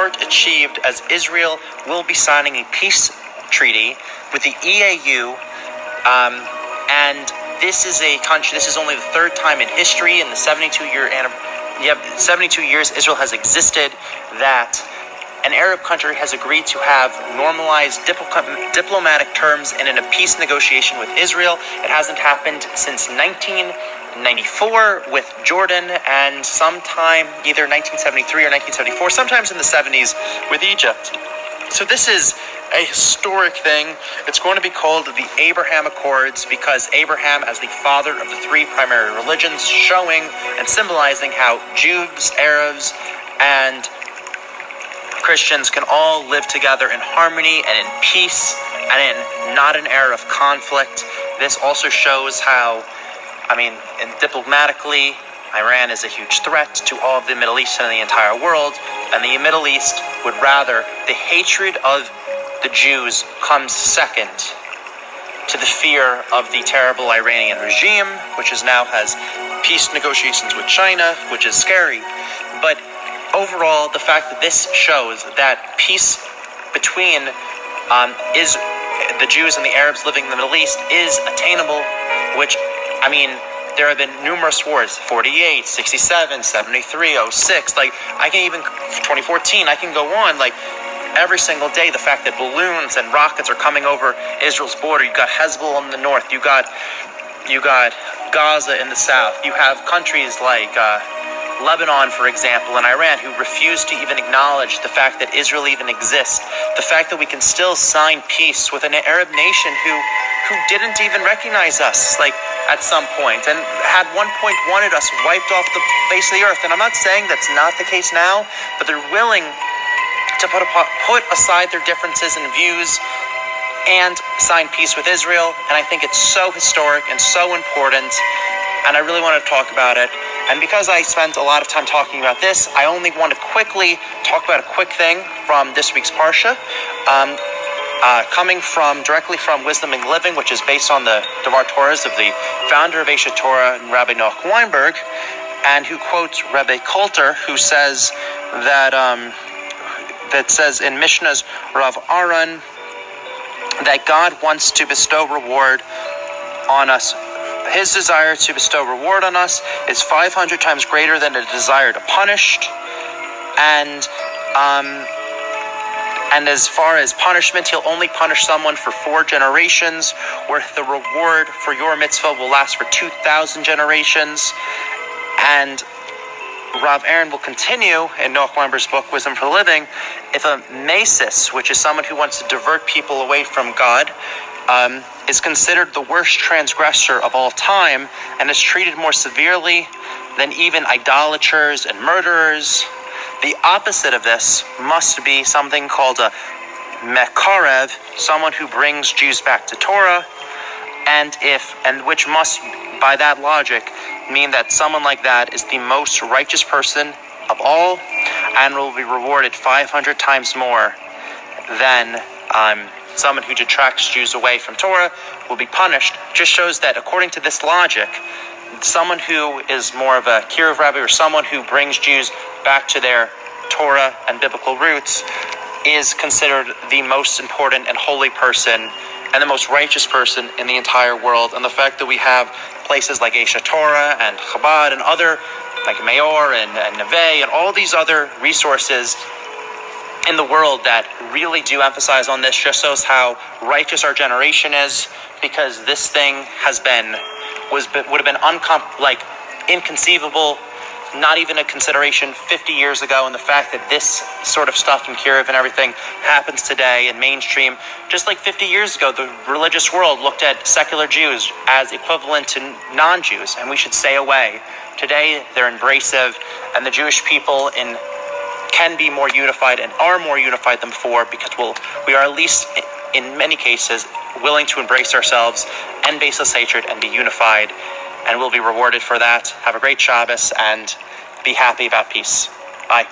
part achieved, as Israel will be signing a peace treaty with the EAU, and this is a country. This is only the third time in history in the 72 years Israel has existed that an Arab country has agreed to have normalized diplomatic terms and in a peace negotiation with Israel. It hasn't happened since 1994 with Jordan, and sometime either 1973 or 1974, sometimes in the 70s with Egypt. So this is a historic thing. It's going to be called the Abraham Accords because Abraham, as the father of the three primary religions, showing and symbolizing how Jews, Arabs, and Christians can all live together in harmony and in peace and in not an era of conflict. This also shows how, diplomatically, Iran is a huge threat to all of the Middle East and the entire world, and the Middle East would rather the hatred of the Jews comes second to the fear of the terrible Iranian regime, which now has peace negotiations with China, which is scary. But overall, the fact that this shows that peace between the Jews and the Arabs living in the Middle East is attainable, which, there have been numerous wars, 48, 67, 73, 06, 2014, I can go on, every single day, the fact that balloons and rockets are coming over Israel's border. You've got Hezbollah in the north, you got Gaza in the south, you have countries like Lebanon, for example, and Iran, who refuse to even acknowledge the fact that Israel even exists. The fact that we can still sign peace with an Arab nation who didn't even recognize us, at some point, and had one point wanted us wiped off the face of the earth. And I'm not saying that's not the case now, but they're willing to put aside their differences and views and sign peace with Israel. And I think it's so historic and so important, and I really want to talk about it. And because I spent a lot of time talking about this, I only want to quickly talk about a quick thing from this week's Parsha, coming directly from Wisdom and Living, which is based on the Devar Torahs of the founder of Eshet Torah, Rabbi Noach Weinberg, and who quotes Rabbi Coulter, who says that says in Mishnah's Rav Aaron that God wants to bestow reward on us. His desire to bestow reward on us is 500 times greater than the desire to punish. And as far as punishment, he'll only punish someone for 4 generations, where the reward for your mitzvah will last for 2,000 generations. And Rav Aaron will continue in Noach Weinberg's book, Wisdom for the Living, if a masis, which is someone who wants to divert people away from God, is considered the worst transgressor of all time and is treated more severely than even idolaters and murderers, the opposite of this must be something called a mekarev, someone who brings Jews back to Torah, and which must, by that logic, mean that someone like that is the most righteous person of all and will be rewarded 500 times more than someone who detracts Jews away from Torah will be punished. Just shows that according to this logic, someone who is more of a kiruv rabbi, or someone who brings Jews back to their Torah and biblical roots, is considered the most important and holy person and the most righteous person in the entire world. And the fact that we have places like Eshet Torah and Chabad and other, like Mayor and Neve and all these other resources in the world that really do emphasize on this, just shows how righteous our generation is, because this thing would have been inconceivable, not even a consideration 50 years ago. And the fact that this sort of stuff in Kiev and everything happens today in mainstream, just like 50 years ago, the religious world looked at secular Jews as equivalent to non-Jews, and we should stay away. Today, they're embracive, and the Jewish people can be more unified and are more unified than before, because we are, at least in many cases, willing to embrace ourselves and baseless hatred and be unified, and we'll be rewarded for that. Have a great Shabbos and be happy about peace. Bye.